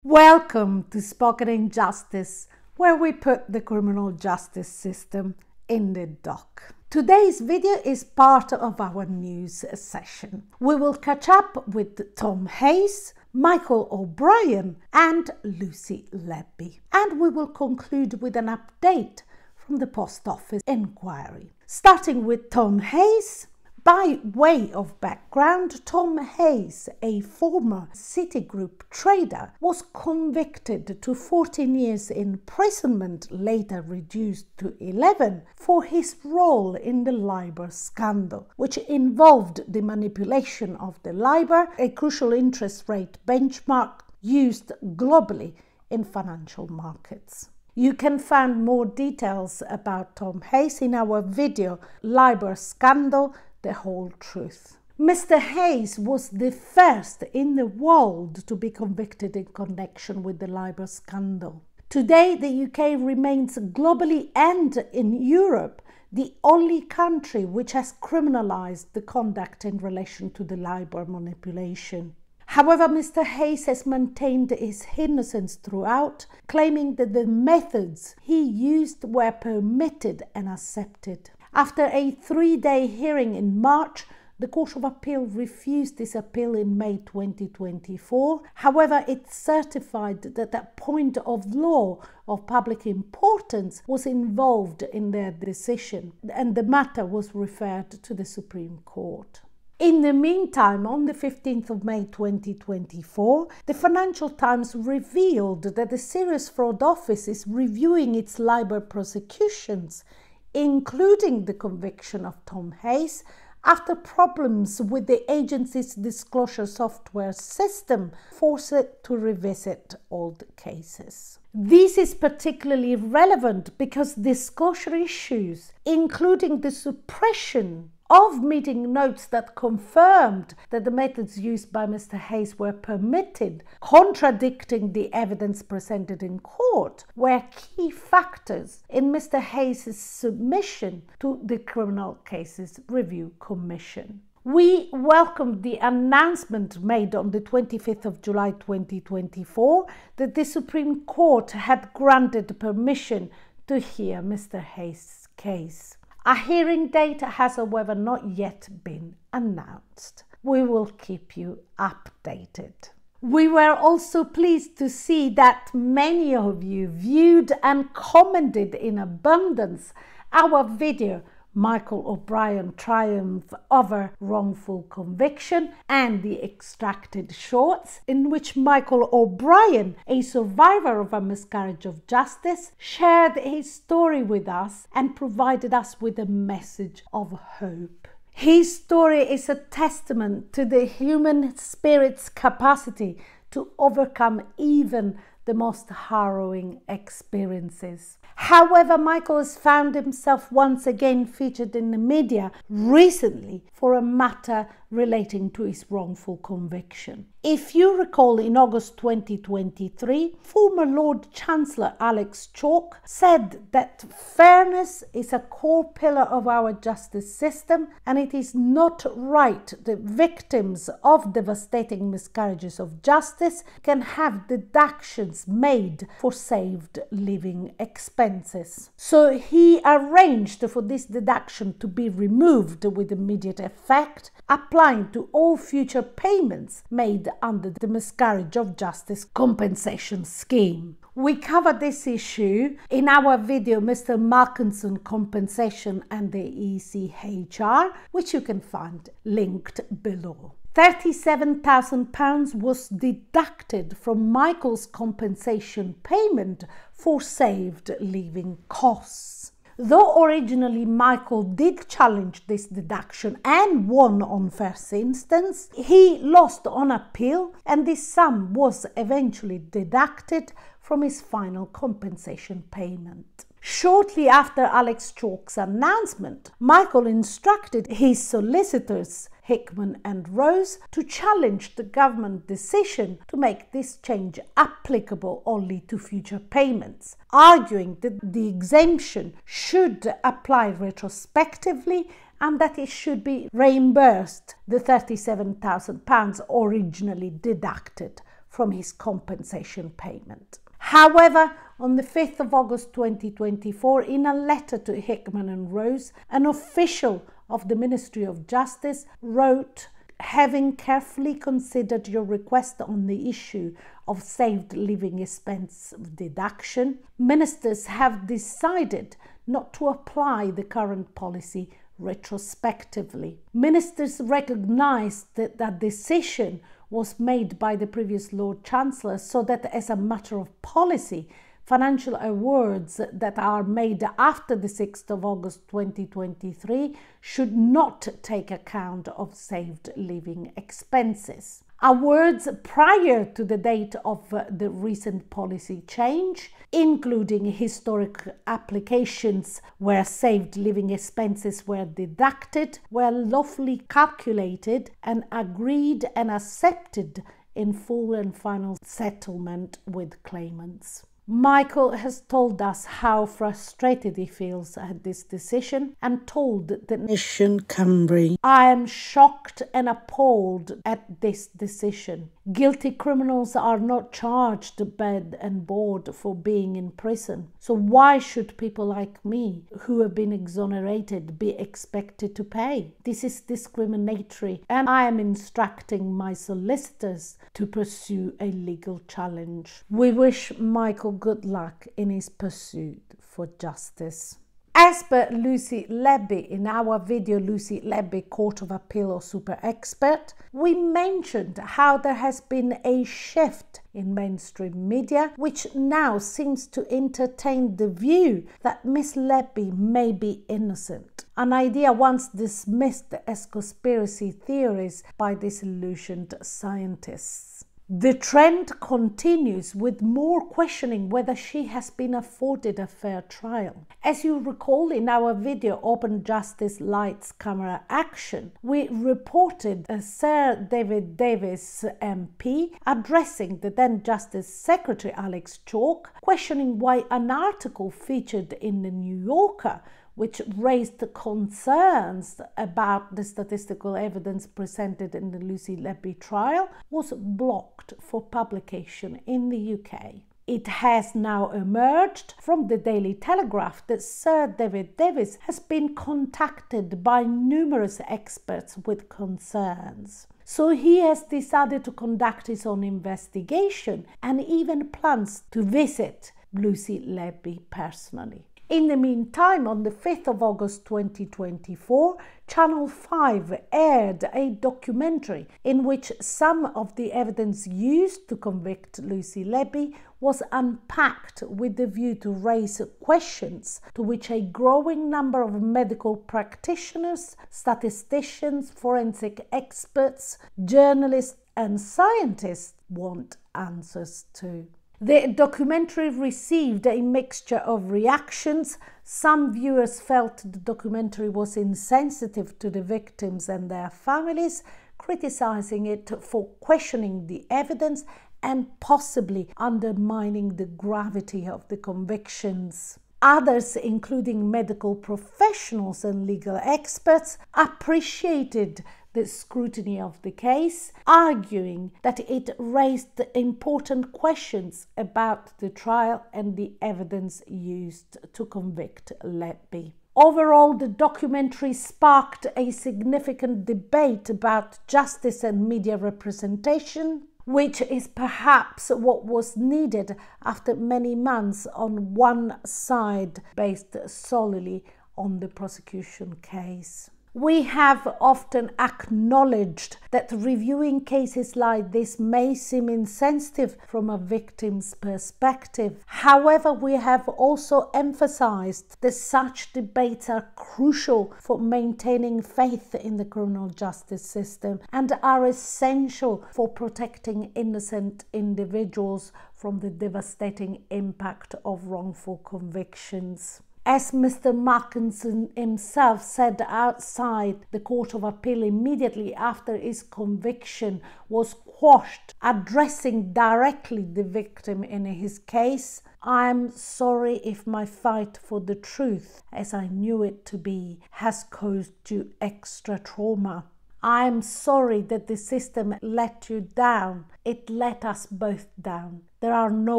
Welcome to Spoken in Justice, where we put the criminal justice system in the dock. Today's video is part of our news session. We will catch up with Tom Hayes, Michael O'Brien and Lucy Letby. And we will conclude with an update from the Post Office inquiry. Starting with Tom Hayes. By way of background, Tom Hayes, a former Citigroup trader, was convicted to 14 years imprisonment, later reduced to 11, for his role in the Libor scandal, which involved the manipulation of the Libor, a crucial interest rate benchmark used globally in financial markets. You can find more details about Tom Hayes in our video, Libor Scandal, The Whole Truth. Mr. Hayes was the first in the world to be convicted in connection with the Libor scandal. Today, the UK remains globally and in Europe the only country which has criminalised the conduct in relation to the Libor manipulation. However, Mr. Hayes has maintained his innocence throughout, claiming that the methods he used were permitted and accepted. After a 3-day hearing in March, the Court of Appeal refused this appeal in May 2024. However, it certified that a point of law of public importance was involved in their decision, and the matter was referred to the Supreme Court. In the meantime, on the 15th of May 2024, the Financial Times revealed that the Serious Fraud Office is reviewing its Libor prosecutions, including the conviction of Tom Hayes, after problems with the agency's disclosure software system forced it to revisit old cases. This is particularly relevant because disclosure issues, including the suppression of meeting notes that confirmed that the methods used by Mr. Hayes were permitted, contradicting the evidence presented in court, were key factors in Mr. Hayes' submission to the Criminal Cases Review Commission. We welcomed the announcement made on the 25th of July 2024 that the Supreme Court had granted permission to hear Mr. Hayes' case. A hearing date has, however, not yet been announced. We will keep you updated. We were also pleased to see that many of you viewed and commented in abundance our video, Michael O'Brien Triumph Over Wrongful Conviction, and the extracted shorts, in which Michael O'Brien, a survivor of a miscarriage of justice, shared his story with us and provided us with a message of hope. His story is a testament to the human spirit's capacity to overcome even the most harrowing experiences. However, Michael has found himself once again featured in the media recently for a matter relating to his wrongful conviction. If you recall, in August 2023, former Lord Chancellor Alex Chalk said that fairness is a core pillar of our justice system, and it is not right that victims of devastating miscarriages of justice can have deductions made for saved living expenses. So he arranged for this deduction to be removed with immediate effect, applying to all future payments made under the Miscarriage of Justice compensation scheme. We covered this issue in our video, Mr. Malkinson Compensation and the ECHR, which you can find linked below. £37,000 was deducted from Michael's compensation payment for saved living costs. Though originally Michael did challenge this deduction and won on first instance, he lost on appeal, and this sum was eventually deducted from his final compensation payment. Shortly after Alex Chalk's announcement, Michael instructed his solicitors, Hickman and Rose, to challenge the government decision to make this change applicable only to future payments, arguing that the exemption should apply retrospectively and that it should be reimbursed the £37,000 originally deducted from his compensation payment. However, on the 5th of August 2024, in a letter to Hickman and Rose, an official of the Ministry of Justice wrote, "Having carefully considered your request on the issue of saved living expense deduction, ministers have decided not to apply the current policy retrospectively. Ministers recognise that that decision was made by the previous Lord Chancellor, so that as a matter of policy, financial awards that are made after the 6th of August 2023 should not take account of saved living expenses. Awards prior to the date of the recent policy change, including historic applications where saved living expenses were deducted, were lawfully calculated and agreed and accepted in full and final settlement with claimants." Michael has told us how frustrated he feels at this decision and told the Nation Cambry, "I am shocked and appalled at this decision. Guilty criminals are not charged bed and board for being in prison. So why should people like me, who have been exonerated, be expected to pay? This is discriminatory, and I am instructing my solicitors to pursue a legal challenge." We wish Michael good luck in his pursuit for justice. As per Lucy Letby, in our video Lucy Letby Court of Appeal or Super Expert, we mentioned how there has been a shift in mainstream media which now seems to entertain the view that Miss Letby may be innocent, an idea once dismissed as conspiracy theories by disillusioned scientists. The trend continues, with more questioning whether she has been afforded a fair trial. As you recall, in our video Open Justice Lights Camera Action, we reported Sir David Davis MP addressing the then Justice Secretary Alex Chalk, questioning why an article featured in the New Yorker, which raised concerns about the statistical evidence presented in the Lucy Letby trial, was blocked for publication in the UK. It has now emerged from the Daily Telegraph that Sir David Davis has been contacted by numerous experts with concerns. So he has decided to conduct his own investigation and even plans to visit Lucy Letby personally. In the meantime, on the 5th of August 2024, Channel 5 aired a documentary in which some of the evidence used to convict Lucy Letby was unpacked with the view to raise questions to which a growing number of medical practitioners, statisticians, forensic experts, journalists and scientists want answers to. The documentary received a mixture of reactions. Some viewers felt the documentary was insensitive to the victims and their families, criticizing it for questioning the evidence and possibly undermining the gravity of the convictions. Others, including medical professionals and legal experts, appreciated the scrutiny of the case, arguing that it raised important questions about the trial and the evidence used to convict Letby. Overall, the documentary sparked a significant debate about justice and media representation, which is perhaps what was needed after many months on one side based solely on the prosecution case. We have often acknowledged that reviewing cases like this may seem insensitive from a victim's perspective. However, we have also emphasized that such debates are crucial for maintaining faith in the criminal justice system and are essential for protecting innocent individuals from the devastating impact of wrongful convictions. As Mr. Markinson himself said outside the Court of Appeal immediately after his conviction was quashed, addressing directly the victim in his case, "I'm sorry if my fight for the truth, as I knew it to be, has caused you extra trauma. I'm sorry that the system let you down. It let us both down. There are no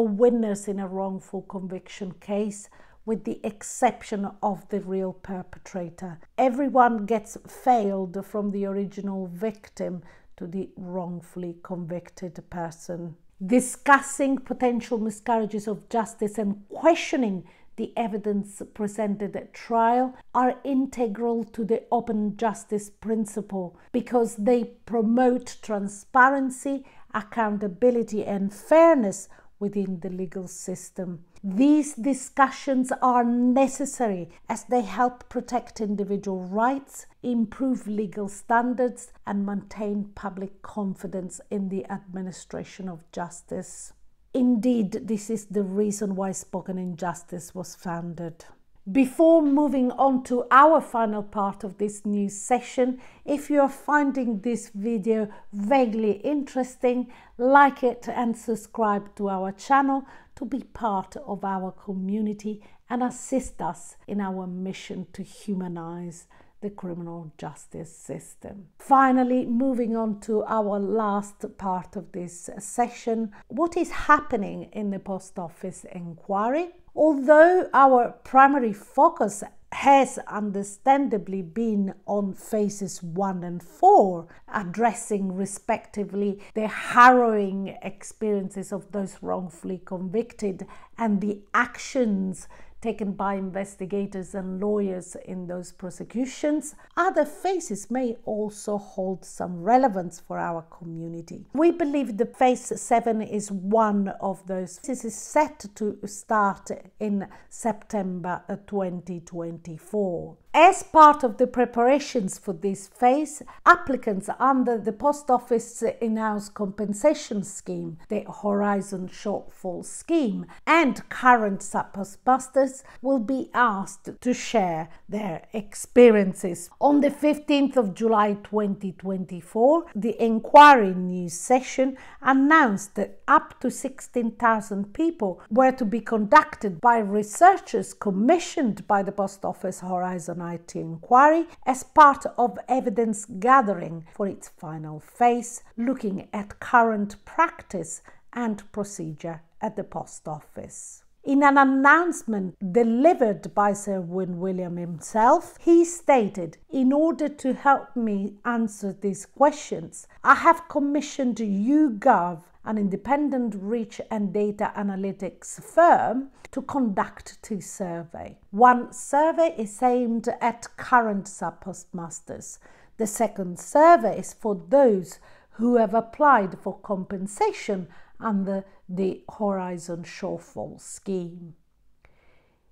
winners in a wrongful conviction case, with the exception of the real perpetrator. Everyone gets failed, from the original victim to the wrongfully convicted person. Discussing potential miscarriages of justice and questioning the evidence presented at trial are integral to the open justice principle because they promote transparency, accountability, and fairness within the legal system. These discussions are necessary as they help protect individual rights, improve legal standards, and maintain public confidence in the administration of justice. Indeed, this is the reason why Spoken in Justice was founded. Before moving on to our final part of this news session, if you are finding this video vaguely interesting, like it and subscribe to our channel to be part of our community and assist us in our mission to humanize the criminal justice system. Finally, moving on to our last part of this session, what is happening in the Post Office inquiry? Although our primary focus has understandably been on phases 1 and 4, addressing respectively the harrowing experiences of those wrongfully convicted and the actions taken by investigators and lawyers in those prosecutions, other phases may also hold some relevance for our community. We believe the phase 7 is one of those. This is set to start in September 2024. As part of the preparations for this phase, applicants under the Post Office in-house compensation scheme, the Horizon Shortfall Scheme, and current sub-postmasters will be asked to share their experiences. On the 15th of July 2024, the Inquiry News session announced that up to 16,000 people were to be conducted by researchers commissioned by the Post Office Horizon IT Inquiry as part of evidence gathering for its final phase, looking at current practice and procedure at the Post Office. In an announcement delivered by Sir William himself, he stated, "In order to help me answer these questions, I have commissioned YouGov, an independent research and data analytics firm, to conduct 2 surveys. One survey is aimed at current sub-postmasters. The second survey is for those who have applied for compensation under the Horizon Shortfall Scheme."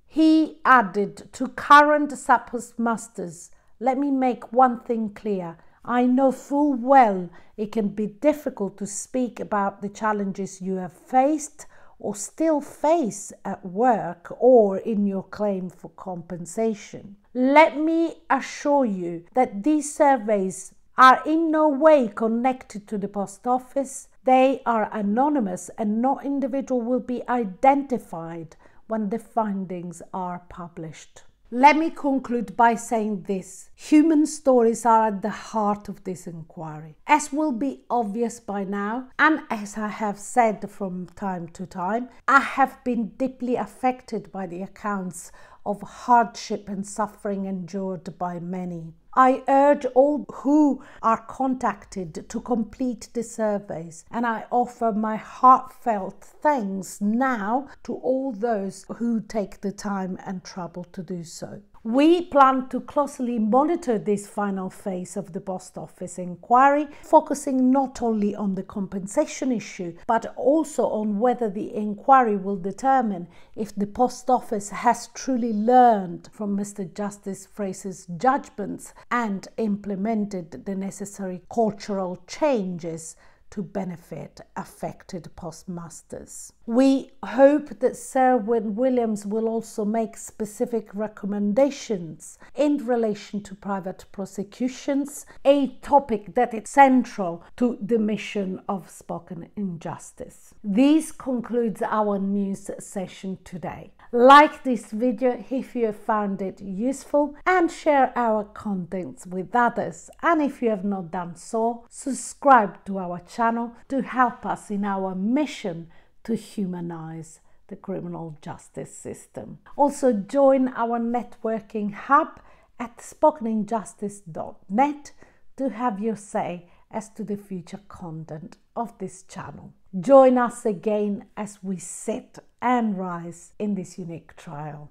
He added, "To current sub-postmasters, let me make one thing clear. I know full well it can be difficult to speak about the challenges you have faced or still face at work or in your claim for compensation. Let me assure you that these surveys are in no way connected to the Post Office. They are anonymous and no individual will be identified when the findings are published." Let me conclude by saying this. Human stories are at the heart of this inquiry. As will be obvious by now, and as I have said from time to time, I have been deeply affected by the accounts of hardship and suffering endured by many. I urge all who are contacted to complete the surveys, and I offer my heartfelt thanks now to all those who take the time and trouble to do so. We plan to closely monitor this final phase of the Post Office inquiry, focusing not only on the compensation issue, but also on whether the inquiry will determine if the Post Office has truly learned from Mr. Justice Fraser's judgments and implemented the necessary cultural changes to benefit affected postmasters. We hope that Sherwin-Williams will also make specific recommendations in relation to private prosecutions, a topic that is central to the mission of Spoken Injustice. This concludes our news session today. Like this video if you have found it useful and share our contents with others. And if you have not done so, subscribe to our channel to help us in our mission to humanize the criminal justice system. Also join our networking hub at spokeninjustice.net to have your say as to the future content of this channel. Join us again as we sit and rise in this unique trial.